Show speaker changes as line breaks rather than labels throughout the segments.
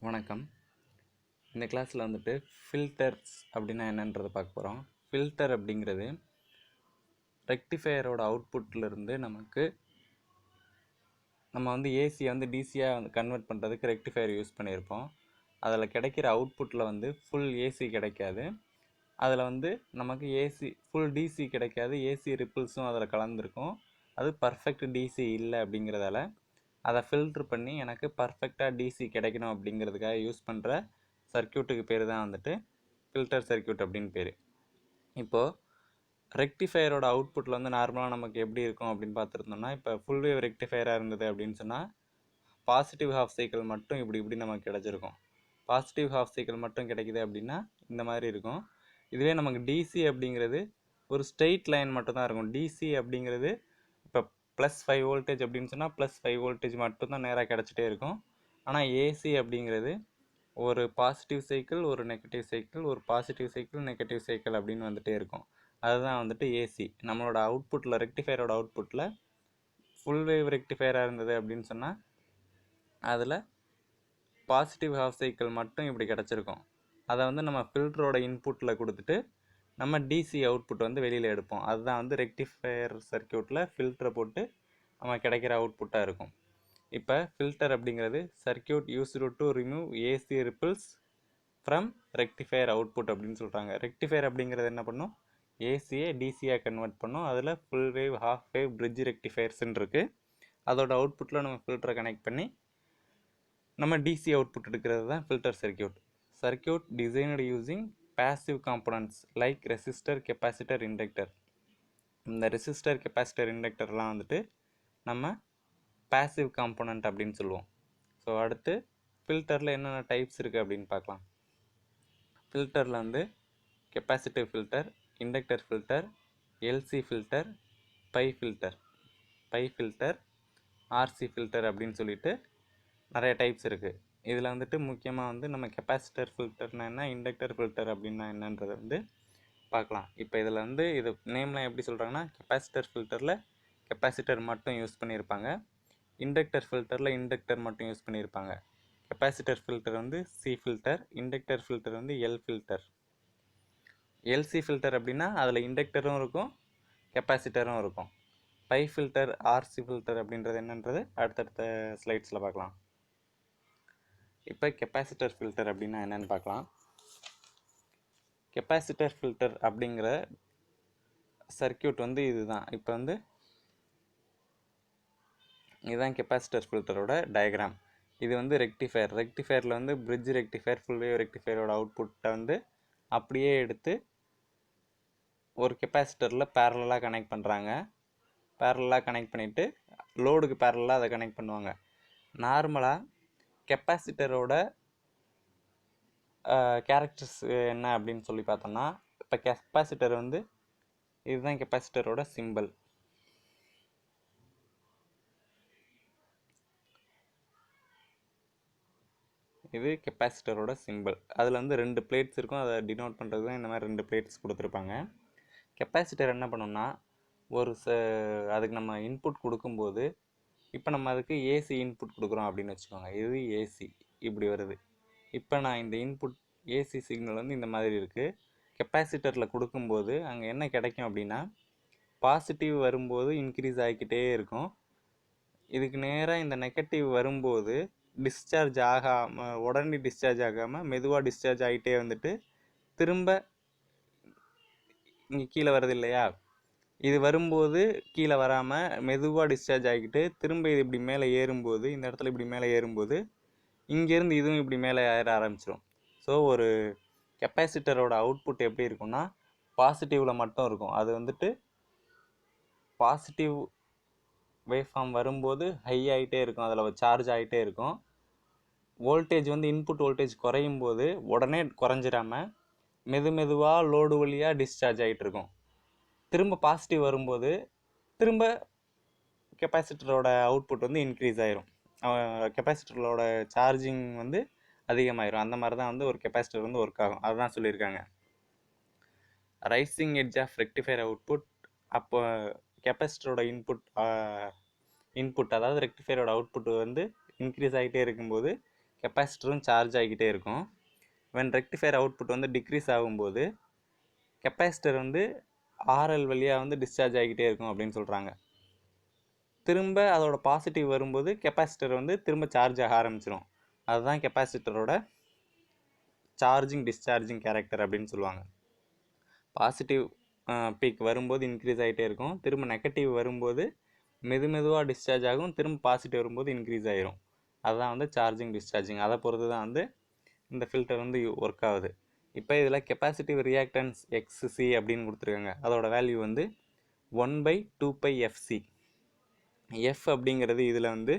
வணக்கம். இந்த கிளாஸில் வந்துட்டு ஃபில்டர்ஸ் அப்படின்னா என்னன்றதை பார்க்க போகிறோம். ஃபில்டர் அப்படிங்கிறது ரெக்டிஃபையரோட அவுட்புட்லேருந்து நம்ம ஏசியை டிசியாக கன்வெர்ட் பண்ணுறதுக்கு ரெக்டிஃபையர் யூஸ் பண்ணியிருப்போம். அதில் கிடைக்கிற அவுட்புட்டில் ஃபுல் ஏசி கிடைக்காது. அதில் நமக்கு ஃபுல் டிசி கிடைக்காது. ஏசி ரிப்பிள்ஸும் அதில் கலந்துருக்கும். அது பர்ஃபெக்ட் டிசி இல்லை அப்படிங்கிறதால அதை ஃபில்ட்ரு பண்ணி எனக்கு பர்ஃபெக்டாக டிசி கிடைக்கணும் அப்படிங்கிறதுக்காக யூஸ் பண்ணுற சர்க்கியூட்டுக்கு பேர் தான் ஃபில்டர் சர்க்கியூட் அப்படின்னு பேர். இப்போது ரெக்டிஃபையரோட அவுட்புட்டில் நார்மலாக நமக்கு எப்படி இருக்கும் அப்படின்னு பார்த்துருந்தோம்னா, இப்போ ஃபுல் வேவ் ரெக்டிஃபையராக இருந்தது அப்படின்னு சொன்னால் பாசிட்டிவ் ஹாஃப் சைக்கிள் மட்டும் இப்படி நமக்கு கிடச்சிருக்கும். பாசிட்டிவ் ஹாஃப் சைக்கிள் மட்டும் கிடைக்குது அப்படின்னா இந்த மாதிரி இருக்கும். இதுவே நமக்கு டிசி அப்படிங்கிறது ஒரு ஸ்ட்ரெயிட் லைன் மட்டும் தான் இருக்கும். டிசி அப்படிங்கிறது இப்போ +5 வோல்டேஜ் அப்படின்னு சொன்னால் +5 வோல்டேஜ் மட்டும்தான் நேராக கிடச்சிட்டே இருக்கும். ஆனால் ஏசி அப்படிங்கிறது ஒரு பாசிட்டிவ் சைக்கிள், ஒரு நெகட்டிவ் சைக்கிள், ஒரு பாசிட்டிவ் சைக்கிள், நெகட்டிவ் சைக்கிள் அப்படின்னு வந்துகிட்டே இருக்கும். அதுதான் ஏசி. நம்மளோட அவுட்புட்டில் ரெக்டிஃபையரோட அவுட்புட்டில் ஃபுல் வேவ் ரெக்டிஃபையராக இருந்தது அப்படின்னு சொன்னால் அதில் பாசிட்டிவ் ஹாஃப் சைக்கிள் மட்டும் இப்படி கிடச்சிருக்கும். அதை நம்ம ஃபில்டரோட இன்புட்டில் கொடுத்துட்டு நம்ம டிசி அவுட்புட் வெளியில் எடுப்போம். அதுதான் ரெக்டிஃபையர் சர்க்கியூட்டில் ஃபில்டரை போட்டு நம்ம கிடைக்கிற அவுட்புட்டாக இருக்கும். இப்போ ஃபில்டர் அப்படிங்கிறது circuit used to remove AC ripples from rectifier output அப்படின்னு சொல்கிறாங்க. ரெக்டிஃபையர் அப்படிங்கிறது என்ன பண்ணும்? ஏசியை டிசியாக கன்வெர்ட் பண்ணும். அதில் full wave, half wave, bridge ரெக்டிஃபையர்ஸ்ன்னு இருக்குது. அதோட அவுட்புட்டில் நம்ம ஃபில்டரை கனெக்ட் பண்ணி நம்ம டிசி அவுட்புட் எடுக்கிறது தான் filter circuit. Circuit designed using passive components like resistor, capacitor, inductor. இந்த ரெசிஸ்டர், கெப்பாசிட்டர், இண்டக்டர்லாம் நம்ம passive component அப்படின்னு சொல்லுவோம். ஸோ அடுத்து ஃபில்டரில் என்னென்ன டைப்ஸ் இருக்குது அப்படின்னு பார்க்கலாம். ஃபில்டரில் capacitive filter, inductor filter, LC filter, pi filter, RC filter அப்படின்னு சொல்லிட்டு நிறைய டைப்ஸ் இருக்குது. இதில் முக்கியமாக நம்ம கெப்பாசிட்டர் ஃபில்டர்னா என்ன, இண்டக்டர் ஃபில்டர் அப்படின்னா என்னன்றதை பார்க்கலாம். இப்போ இதில் இது நேம்லாம் எப்படி சொல்கிறாங்கன்னா, கெப்பாசிட்டர் ஃபில்டரில் கெப்பாசிட்டர் மட்டும் யூஸ் பண்ணியிருப்பாங்க. இண்டக்டர் ஃபில்டரில் இண்டக்டர் மட்டும் யூஸ் பண்ணியிருப்பாங்க. Capacitor filter C filter, inductor filter L filter. LC filter அப்படின்னா அதில் இண்டக்டரும் இருக்கும், கெப்பாசிட்டரும் இருக்கும். பை ஃபில்டர், ஆர்சி ஃபில்டர் அப்படின்றது என்னன்றது அடுத்தடுத்த ஸ்லைட்ஸில் பார்க்கலாம். இப்போ கெப்பாசிட்டர் ஃபில்டர் அப்படின்னா என்னென்னு பார்க்கலாம். கெப்பாசிட்டர் ஃபில்டர் அப்படிங்கிற சர்க்கியூட் இதுதான். இப்போ இதுதான் கெப்பாசிட்டர் ஃபில்டரோட டயக்ராம். இது ரெக்டிஃபையரில் பிரிட்ஜ் ரெக்டிஃபையர், ஃபுல் வேவ் ரெக்டிஃபையரோட அவுட்புட்டை அப்படியே எடுத்து ஒரு கெப்பாசிட்டரில் பேரலாக கனெக்ட் பண்ணுறாங்க. பேரலாக கனெக்ட் பண்ணிவிட்டு லோடுக்கு பேரலாக அதை கனெக்ட் பண்ணுவாங்க. நார்மலாக கெப்பாசிட்டரோட கேரக்டர்ஸ் என்ன அப்படின்னு சொல்லி பார்த்தோம்னா, இப்போ கெப்பாசிட்டர் இதுதான் கெப்பாசிட்டரோட சிம்பிள். இது கெப்பாசிட்டரோட சிம்பிள். அதில் 2 பிளேட்ஸ் இருக்கும். அதை டினோட் பண்ணுறது தான் இந்த மாதிரி 2 பிளேட்ஸ் கொடுத்துருப்பாங்க. கெப்பாசிட்டர் என்ன பண்ணோம்னா, அதுக்கு நம்ம இன்புட் கொடுக்கும்போது, இப்போ நம்ம அதுக்கு ஏசி இன்புட் கொடுக்குறோம் அப்படின்னு வச்சுக்கோங்க. இது ஏசி இப்படி வருது. இப்போ நான் இந்த இன்புட் ஏசி சிக்னல் இந்த மாதிரி இருக்குது. கெப்பாசிட்டரில் கொடுக்கும்போது அங்கே என்ன கிடைக்கும் அப்படின்னா, பாசிட்டிவ் வரும்போது இன்க்ரீஸ் ஆகிக்கிட்டே இருக்கும். இதுக்கு நேராக இந்த நெகட்டிவ் வரும்போது டிஸ்சார்ஜ் ஆகாமல், உடனே டிஸ்சார்ஜ் ஆகாமல் மெதுவாக டிஸ்சார்ஜ் ஆகிட்டே திரும்ப இங்கே கீழே வருது இல்லையா, இது வரும்போது கீழே வராமல் மெதுவாக டிஸ்சார்ஜ் ஆகிக்கிட்டு திரும்ப இது இப்படி மேலே ஏறும்போது, இந்த இடத்துல இப்படி மேலே ஏறும்போது இங்கேருந்து இதுவும் இப்படி மேலே ஏற ஆரம்பிச்சிடும். ஸோ ஒரு கெப்பாசிட்டரோட அவுட்புட் எப்படி இருக்குன்னா, பாசிட்டிவில் மட்டும் இருக்கும். அது பாசிட்டிவ் வேவ்ஃபார்ம் வரும்போது ஹை ஆகிட்டே இருக்கும், அதில் சார்ஜ் ஆகிட்டே இருக்கும். வோல்டேஜ் இன்புட் வோல்டேஜ் குறையும் போது உடனே குறைஞ்சிடாமல் மெதுவாக லோடு வழியாக டிஸ்சார்ஜ் ஆகிட்டு இருக்கும். திரும்ப பாசிட்டிவ் வரும்போது திரும்ப கெப்பாசிட்டரோட அவுட்புட் இன்க்ரீஸ் ஆயிரும். கெப்பாசிட்டரோட சார்ஜிங் அதிகமாயிரும். அந்த மாதிரி தான் ஒரு கெப்பாசிட்டர் ஒர்க் ஆகும். அதுதான் சொல்லியிருக்காங்க. Rising edge of rectifier output. அப்போ கெப்பாசிட்டரோட இன்புட் அதாவது ரெக்டிஃபையரோட அவுட்புட் இன்க்ரீஸ் ஆகிட்டே இருக்கும்போது கெப்பாசிட்டரும் சார்ஜ் ஆகிக்கிட்டே இருக்கும். வென் ரெக்டிஃபையர் அவுட்புட் வந்து டிக்ரீஸ் ஆகும்போது கெப்பாசிட்டர் வந்து ஆர்எல் வழியாக வந்து டிஸ்சார்ஜ் ஆகிக்கிட்டே இருக்கும் அப்படின்னு சொல்கிறாங்க. திரும்ப அதோட பாசிட்டிவ் வரும்போது கெப்பாசிட்டர் வந்து திரும்ப சார்ஜ் ஆக ஆரம்பிச்சிடும். அதுதான் கெப்பாசிட்டரோட சார்ஜிங் டிஸ்சார்ஜிங் கேரக்டர் அப்படின்னு சொல்லுவாங்க. பாசிட்டிவ் பீக் வரும்போது இன்க்ரீஸ் ஆகிட்டே இருக்கும், திரும்ப நெகட்டிவ் வரும்போது மெதுவாக டிஸ்சார்ஜ் ஆகும், திரும்ப பாசிட்டிவ் வரும்போது இன்க்ரீஸ் ஆகிரும். அதுதான் வந்து சார்ஜிங் டிஸ்சார்ஜிங். அதை பொறுத்து தான் வந்து இந்த ஃபில்டர் வந்து ஒர்க் ஆகுது. இப்போ இதில் கெப்பாசிட்டிவ் ரியாக்டன்ஸ் எக்ஸ்சி அப்படின்னு கொடுத்துருக்காங்க. அதோட வேல்யூ வந்து 1/2πfc. எஃப் அப்படிங்கிறது இதில் வந்து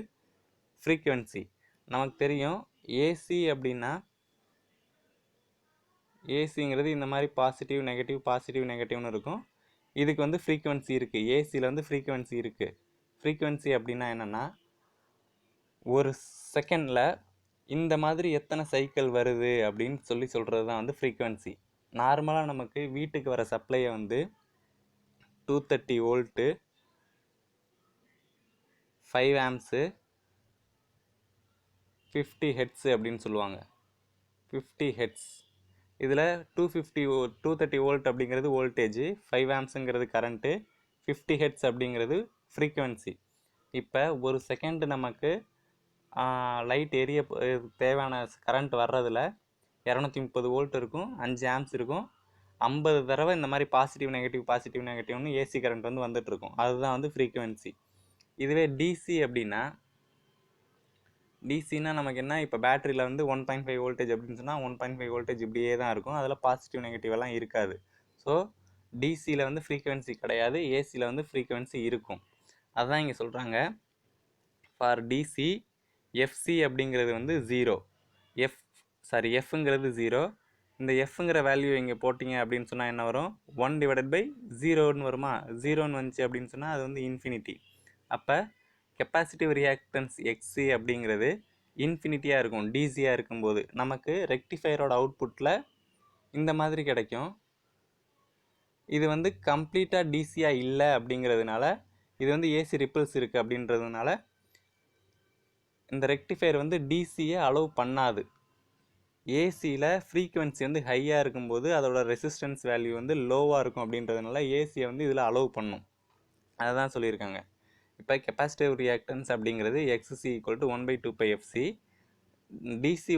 ஃப்ரீக்குவென்சி. நமக்கு தெரியும் ஏசி அப்படின்னா, ஏசிங்கிறது இந்த மாதிரி பாசிட்டிவ் நெகட்டிவ்னு இருக்கும். இதுக்கு வந்து ஃப்ரீக்குவென்சி இருக்குது. ஏசியில் வந்து ஃப்ரீக்குவென்சி இருக்குது. ஃப்ரீக்குவென்சி அப்படின்னா என்னென்னா, ஒரு செகண்டில் இந்த மாதிரி எத்தனை சைக்கிள் வருது அப்படின்னு சொல்கிறது தான் வந்து ஃப்ரீக்குவென்சி. நார்மலாக நமக்கு வீட்டுக்கு வர சப்ளையை வந்து 230 வோல்ட்டு, 5 ஆம்ஸு, 50 ஹெட்ஸு அப்படின்னு சொல்லுவாங்க. 50 ஹெட்ஸ். இதில் 230 வோல்ட் அப்படிங்கிறது வோல்டேஜ், 5 ஆம்ஸுங்கிறது கரண்ட்டு, 50 ஹெட்ஸ் அப்படிங்கிறது ஃப்ரீக்குவென்சி. இப்போ ஒரு செகண்டு நமக்கு லைட் எரிய தேவையான கரண்ட் வர்றதில் 230 வோல்ட் இருக்கும், 5 ஆம்ஸ் இருக்கும், 50 தடவை இந்த மாதிரி பாசிட்டிவ் நெகட்டிவ்னு ஏசி கரண்ட் வந்து வந்துட்டுருக்கும். அதுதான் வந்து ஃப்ரீக்குவென்சி. இதுவே டிசி அப்படின்னா, டிசின்னா நமக்கு என்ன, இப்போ பேட்டரியில் வந்து 1.5 வோல்டேஜ் அப்படின்னு சொன்னால் 1.5 வோல்டேஜ் இப்படியே தான் இருக்கும். அதில் பாசிட்டிவ் நெகட்டிவ் எல்லாம் இருக்காது. ஸோ டிசியில் வந்து ஃப்ரீக்குவென்சி கிடையாது, ஏசியில் வந்து ஃப்ரீக்குவென்சி இருக்கும். அதுதான் இங்கே சொல்கிறாங்க. ஃபார் டிசி எஃப்சி அப்படிங்கிறது வந்து 0. எஃப்ங்கிறது 0. இந்த எஃப்ங்கிற வேல்யூ இங்கே போட்டிங்க அப்படின்னு சொன்னால் என்ன வரும், 1/0 வருமா. 0 வந்துச்சு அப்படின்னு சொன்னால் அது வந்து இன்ஃபினிட்டி. அப்போ கெப்பாசிட்டிவ் ரியாக்டன்ஸ் எக்ஸி அப்படிங்கிறது இன்ஃபினிட்டியாக இருக்கும். டிசியாக இருக்கும்போது நமக்கு ரெக்டிஃபையரோட அவுட்புட்டில் இந்த மாதிரி கிடைக்கும். இது வந்து கம்ப்ளீட்டாக டிசியாக இல்லை அப்படிங்கிறதுனால, இது வந்து ஏசி ரிப்பிள்ஸ் இருக்குது அப்படின்றதுனால இந்த ரெக்டிஃபையர் வந்து டிசியை அலோவ் பண்ணாது. ஏசியில் ஃப்ரீக்குவென்சி வந்து ஹையாக இருக்கும்போது அதோட ரெசிஸ்டன்ஸ் வேல்யூ வந்து லோவாக இருக்கும் அப்படின்றதுனால ஏசியை வந்து இதில் அலோவ் பண்ணும். அதை தான் சொல்லியிருக்காங்க. இப்போ கெப்பாசிட்டிவ் ரியாக்டன்ஸ் அப்படிங்கிறது XC equal to 1/2πfc. DC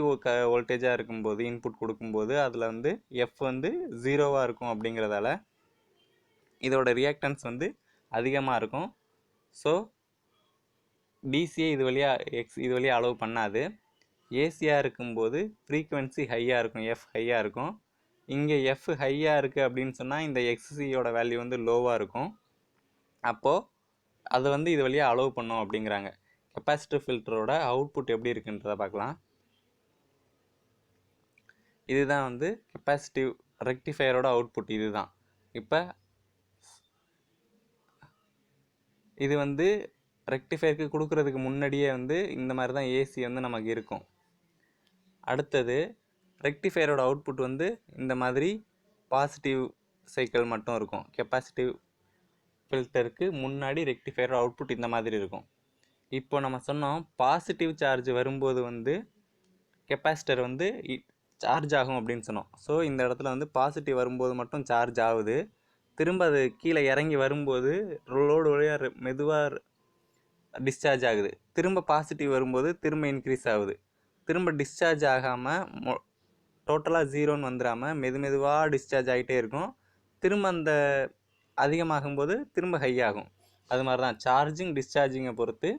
வோல்டேஜாக இருக்கும்போது இன்புட் கொடுக்கும்போது அதில் வந்து எஃப் வந்து 0வாக இருக்கும் அப்படிங்கிறதால இதோட ரியாக்டன்ஸ் வந்து அதிகமாக இருக்கும். ஸோ டிசியை இது வழியாக அலோவ் பண்ணாது. ஏசியாக இருக்கும்போது ஃப்ரீக்குவென்சி ஹையாக இருக்கும், எஃப் ஹையாக இருக்கும். இங்கே எஃப் ஹையாக இருக்குது அப்படின்னு சொன்னால் இந்த எக்ஸ்சியோட வேல்யூ வந்து லோவாக இருக்கும். அப்போது அது வந்து இது வழியாக அலோவ் பண்ணும் அப்படிங்கிறாங்க. கெப்பாசிட்டிவ் ஃபில்டரோட அவுட்புட் எப்படி இருக்குன்றதை பார்க்கலாம். இதுதான் வந்து கெப்பாசிட்டிவ் ரெக்டிஃபையரோட அவுட்புட். இதுதான். இப்போ இது வந்து ரெக்டிஃபையருக்கு கொடுக்கறதுக்கு முன்னாடியே வந்து இந்த மாதிரி தான் ஏசி வந்து நமக்கு இருக்கும். அடுத்தது ரெக்டிஃபையரோட அவுட்புட் வந்து இந்த மாதிரி பாசிட்டிவ் சைக்கிள் மட்டும் இருக்கும். கெப்பாசிட்டிவ் ஃபில்டருக்கு முன்னாடி ரெக்டிஃபையரோட அவுட்புட் இந்த மாதிரி இருக்கும். இப்போ நம்ம சொன்னோம் பாசிட்டிவ் சார்ஜ் வரும்போது வந்து கெப்பாசிட்டர் வந்து சார்ஜ் ஆகும் அப்படின்னு சொன்னோம். ஸோ இந்த இடத்துல வந்து பாசிட்டிவ் வரும்போது மட்டும் சார்ஜ் ஆகுது, திரும்ப அது கீழே இறங்கி வரும்போது லோடு வழியாக மெதுவாக டிஸ்சார்ஜ் ஆகுது, திரும்ப பாசிட்டிவ் வரும்போது திரும்ப இன்க்ரீஸ் ஆகுது, திரும்ப டிஸ்சார்ஜ் ஆகாமல் டோட்டலாக 0ன்னு வந்துடாமல் மெதுவாக டிஸ்சார்ஜ் ஆகிட்டே இருக்கும். திரும்ப அந்த அதிகமாகும்போது திரும்ப ஹை ஆகும். அது மாதிரி தான் சார்ஜிங் டிஸ்சார்ஜிங்கை பொறுத்து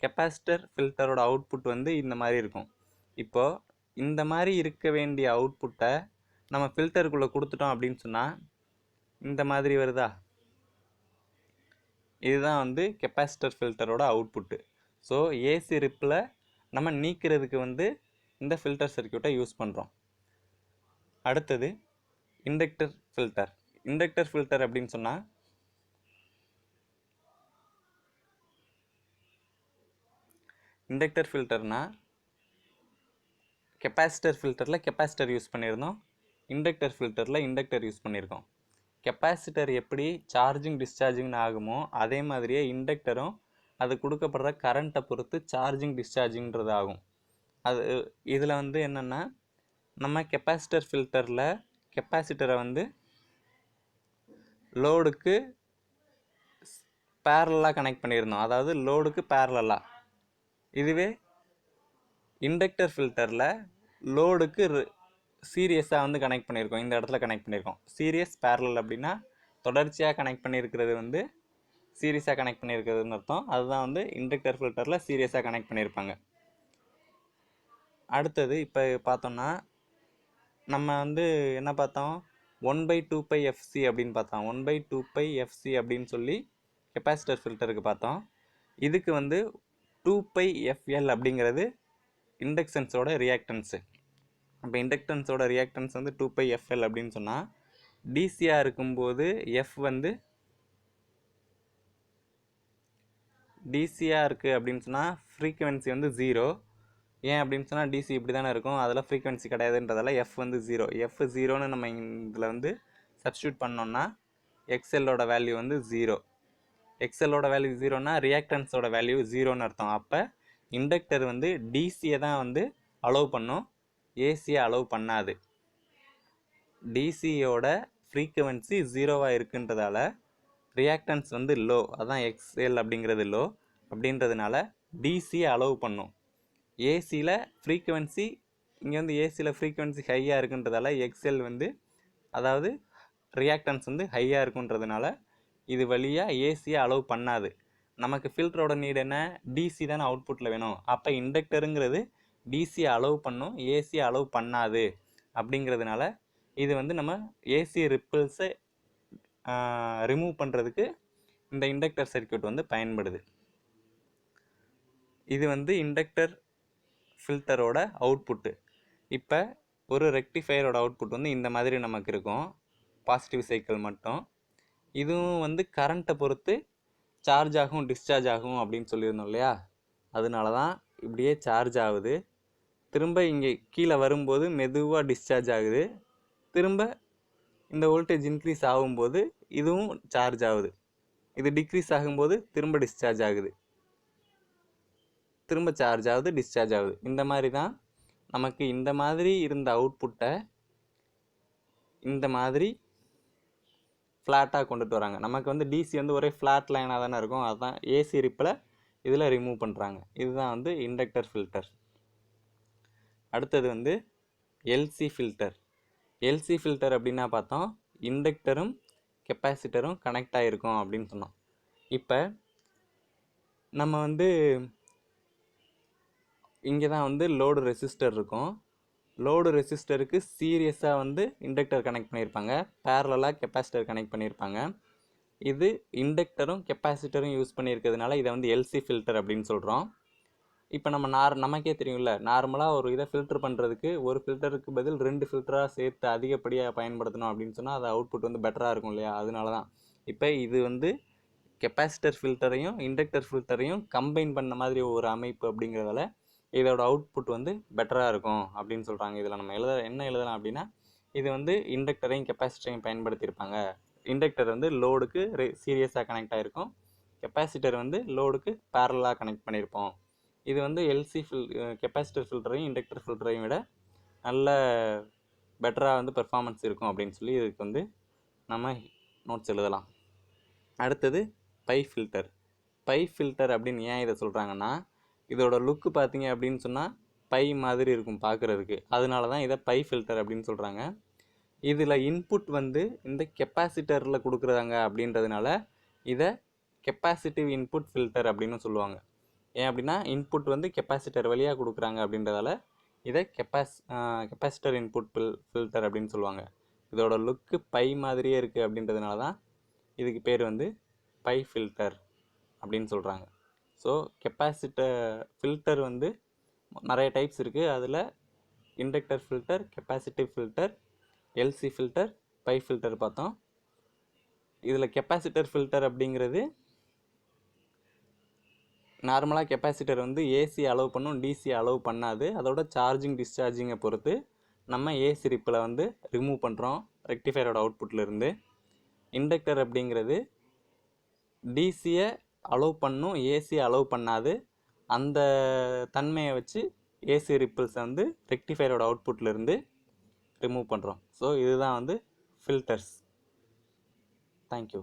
கெப்பாசிட்டர் ஃபில்டரோட அவுட்புட் வந்து இந்த மாதிரி இருக்கும். இப்போது இந்த மாதிரி இருக்க வேண்டிய அவுட்புட்டை நம்ம ஃபில்டருக்குள்ளே கொடுத்துட்டோம் அப்படின்னு சொன்னால் இந்த மாதிரி வருதா. இதுதான் வந்து கெப்பாசிட்டர் ஃபில்டரோட அவுட்புட்டு. ஸோ ஏசி ரிப்பில் நம்ம நீக்கிறதுக்கு வந்து இந்த ஃபில்டர் சர்க்யூட்டை யூஸ் பண்ணுறோம். அடுத்தது இண்டக்டர் ஃபில்டர். இண்டக்டர் ஃபில்டர் அப்படின்னு சொன்னால் இண்டக்டர் ஃபில்டர்னால் கெப்பாசிட்டர் ஃபில்டரில் கெப்பாசிட்டர் யூஸ் பண்ணியிருந்தோம், இண்டக்டர் ஃபில்டரில் இண்டக்டர் யூஸ் பண்ணியிருக்கோம். கெப்பாசிட்டர் எப்படி சார்ஜிங் டிஸ்சார்ஜிங்னு ஆகுமோ அதே மாதிரியே இண்டக்டரும் அது கொடுக்கப்படுற கரண்ட்டை பொறுத்து சார்ஜிங் டிஸ்சார்ஜிங்கிறது ஆகும். அது இதில் வந்து என்னென்னா, நம்ம கெப்பாசிட்டர் ஃபில்டரில் கெப்பாசிட்டரை வந்து லோடுக்கு பேரலாக கனெக்ட் பண்ணியிருந்தோம், அதாவது லோடுக்கு பேரலாக. இதுவே இண்டக்டர் ஃபில்டரில் லோடுக்கு சீரியஸாக வந்து கனெக்ட் பண்ணியிருக்கோம். இந்த இடத்துல கனெக்ட் பண்ணியிருக்கோம். சீரியஸ் பேரலல் அப்படின்னா தொடர்ச்சியாக கனெக்ட் பண்ணியிருக்கிறது வந்து சீரியஸாக கனெக்ட் பண்ணியிருக்கிறதுன்னு அர்த்தம். அதுதான் வந்து இண்டக்டர் ஃபில்டரில் சீரியஸாக கனெக்ட் பண்ணியிருப்பாங்க. அடுத்தது இப்போ பார்த்தோம்னா நம்ம வந்து என்ன பார்த்தோம், 1/2πfc அப்படின்னு பார்த்தோம். 1/2πfc அப்படின்னு சொல்லி கெப்பாசிட்டர் ஃபில்டருக்கு பார்த்தோம். இதுக்கு வந்து 2πfl அப்படிங்கிறது இண்டக்ஷன்ஸோட ரியாக்டன்ஸு. இப்போ இண்டக்டன்ஸோட ரியாக்டன்ஸ் வந்து 2πfl அப்படின்னு சொன்னால், டிசியாக இருக்கும்போது எஃப் வந்து டிசியாக இருக்குது அப்படின்னு சொன்னால் ஃப்ரீக்குவென்சி வந்து 0. ஏன் அப்படின்னு சொன்னால் டிசி இப்படி தானே இருக்கும், அதில் ஃப்ரீக்குவென்சி கிடையாதுன்றதால எஃப் வந்து 0. எஃப் 0ன்னு நம்ம இதில் வந்து சப்ஸ்டியூட் பண்ணோம்னா எக்ஸ்எல்லோட வேல்யூ வந்து 0. எக்ஸ்எல்லோட வேல்யூ 0னா ரியாக்டன்ஸோட வேல்யூ 0ன்னு அர்த்தம். அப்போ இண்டக்டர் வந்து டிசியை தான் வந்து அலோவ் பண்ணும், ஏசியை அலோவ் பண்ணாது. டிசியோட ஃப்ரீக்குவென்சி 0வாக இருக்குன்றதால ரியாக்டன்ஸ் வந்து லோ, அதான் எக்ஸ்எல் அப்படிங்கிறது லோ அப்படின்றதுனால டிசியை அலோவ் பண்ணும். ஏசியில் ஃப்ரீக்குவென்சி இங்கே வந்து ஏசியில் ஃப்ரீக்குவென்சி ஹையாக இருக்குன்றதால எக்ஸ்எல் வந்து, அதாவது ரியாக்டன்ஸ் வந்து ஹையாக இருக்குன்றதுனால இது வழியாக ஏசியை அலோவ் பண்ணாது. நமக்கு ஃபில்டரோட நீடு என்ன, டிசி தானே அவுட்புட்டில் வேணும். அப்போ இண்டக்டருங்கிறது டிசியை அலோவ் பண்ணும், ஏசியை அலோவ் பண்ணாது. அப்படிங்கிறதுனால இது வந்து நம்ம ஏசி ரிப்பிள்ஸை ரிமூவ் பண்ணுறதுக்கு இந்த இண்டக்டர் சர்க்யூட் வந்து பயன்படுது. இது வந்து இண்டக்டர் ஃபில்டரோட அவுட்புட்டு. இப்போ ஒரு ரெக்டிஃபையரோட அவுட்புட் வந்து இந்த மாதிரி நமக்கு இருக்கும், பாசிட்டிவ் சைக்கிள் மட்டும். இதுவும் வந்து கரண்ட்டை பொறுத்து சார்ஜ் ஆகும் டிஸ்சார்ஜ் ஆகும் அப்படின்னு சொல்லியிருந்தோம் இல்லையா, அதனால தான் இப்படியே சார்ஜ் ஆகுது, திரும்ப இங்கே கீழே வரும்போது மெதுவாக டிஸ்சார்ஜ் ஆகுது, திரும்ப இந்த வோல்டேஜ் இன்க்ரீஸ் ஆகும்போது இதுவும் சார்ஜ் ஆகுது, இது டிக்ரீஸ் ஆகும்போது திரும்ப டிஸ்சார்ஜ் ஆகுது, திரும்ப சார்ஜ் ஆகுது, டிஸ்சார்ஜ் ஆகுது. இந்த மாதிரி தான் நமக்கு இந்த மாதிரி இருந்த அவுட்புட்டை இந்த மாதிரி ஃப்ளாட்டாக கொண்டுட்டு வராங்க. நமக்கு வந்து டிசி வந்து ஒரே ஃப்ளாட் லைனாக தானே இருக்கும், அதுதான் ஏசி ரிப்பில் இதில் ரிமூவ் பண்ணுறாங்க. இதுதான் வந்து இண்டக்டர் ஃபில்டர். அடுத்தது வந்து எல்சி ஃபில்டர். எல்சி ஃபில்டர் அப்படின்னா பார்த்தோம், இண்டக்டரும் கெப்பாசிட்டரும் கனெக்ட் ஆகிருக்கும் அப்படின்னு சொன்னோம். இப்போ நம்ம வந்து இங்கே தான் வந்து லோடு ரெசிஸ்டர் இருக்கும், லோடு ரெசிஸ்டருக்கு சீரியஸாக வந்து இண்டக்டர் கனெக்ட் பண்ணியிருப்பாங்க, பேரலாக கெப்பாசிட்டர் கனெக்ட் பண்ணியிருப்பாங்க. இது இண்டக்டரும் கெப்பாசிட்டரும் யூஸ் பண்ணியிருக்கிறதுனால இதை வந்து எல்சி ஃபில்டர் அப்படின்னு சொல்கிறோம். இப்போ நம்ம நமக்கே தெரியும்ல, நார்மலாக ஒரு இதை ஃபில்டர் பண்ணுறதுக்கு ஒரு ஃபில்டருக்கு பதில் 2 ஃபில்டராக சேர்த்து அதிகப்படியாக பயன்படுத்தணும் அப்படின்னு சொன்னால் அது அவுட்புட் வந்து பெட்டராக இருக்கும் இல்லையா, அதனால தான். இப்போ இது வந்து கெப்பாசிட்டர் ஃபில்டரையும் இண்டக்டர் ஃபில்டரையும் கம்பைன் பண்ண மாதிரி ஒரு அமைப்பு அப்படிங்கிறதால இதோட அவுட்புட் வந்து பெட்டராக இருக்கும் அப்படின்னு சொல்கிறாங்க. இதில் நம்ம என்ன எழுதலாம் அப்படின்னா, இது வந்து இண்டக்டரையும் கெப்பாசிட்டரையும் பயன்படுத்தியிருப்பாங்க. இண்டக்டர் வந்து லோடுக்கு சீரியஸாக கனெக்ட் ஆகிருக்கும், கெப்பாசிட்டர் வந்து லோடுக்கு பேரலாக கனெக்ட் பண்ணியிருப்போம். இது வந்து எல்சி கெப்பாசிட்டர் ஃபில்டரையும் இண்டக்டர் ஃபில்டரையும் விட நல்ல பெட்டராக வந்து பெர்ஃபார்மன்ஸ் இருக்கும் அப்படின்னு சொல்லி இதுக்கு வந்து நம்ம நோட்ஸ் எழுதலாம். அடுத்தது பை ஃபில்டர். பை ஃபில்டர் அப்படின்னு ஏன் இதை சொல்கிறாங்கன்னா, இதோட லுக்கு பார்த்தீங்க அப்படின்னு சொன்னால் பை மாதிரி இருக்கும் பார்க்குறதுக்கு, அதனால தான் இதை பை ஃபில்டர் அப்படின்னு சொல்கிறாங்க. இதில் இன்புட் வந்து இந்த கெப்பாசிட்டரில் கொடுக்குறாங்க அப்படின்றதுனால இதை கெப்பாசிட்டிவ் இன்புட் ஃபில்டர் அப்படின்னு சொல்லுவாங்க. ஏன் அப்படின்னா இன்புட் வந்து கெப்பாசிட்டர் வழியாக கொடுக்குறாங்க அப்படின்றதால இதை கெப்பாசிட்டர் இன்புட் ஃபில்டர் அப்படின்னு சொல்லுவாங்க. இதோட லுக்கு பை மாதிரியே இருக்குது அப்படின்றதுனால தான் இதுக்கு பேர் வந்து பை ஃபில்டர் அப்படின்னு சொல்கிறாங்க. ஸோ கெப்பாசிட்டர் ஃபில்டர் வந்து நிறைய டைப்ஸ் இருக்குது, அதில் inductor filter, capacitive filter, LC filter, pi filter பார்த்தோம். இதில் கெப்பாசிட்டர் ஃபில்டர் அப்படிங்கிறது நார்மலாக கெப்பாசிட்டர் வந்து ஏசி அலோவ் பண்ணும், டிசி அலோவ் பண்ணாது. அதோட சார்ஜிங் டிஸ்சார்ஜிங்கை பொறுத்து நம்ம ஏசி ரிப்பில் வந்து ரிமூவ் பண்ணுறோம் ரெக்டிஃபையரோட அவுட்புட்லேருந்து. இண்டக்டர் அப்படிங்கிறது டிசியை அலோவ் பண்ணும், ஏசி அலோவ் பண்ணாது. அந்த தன்மையை வச்சு ஏசி ரிப்பிள்ஸை வந்து ரெக்டிஃபையரோட அவுட்புட்லேருந்து ரிமூவ் பண்ணுறோம். ஸோ இதுதான் வந்து ஃபில்டர்ஸ். தேங்க்யூ.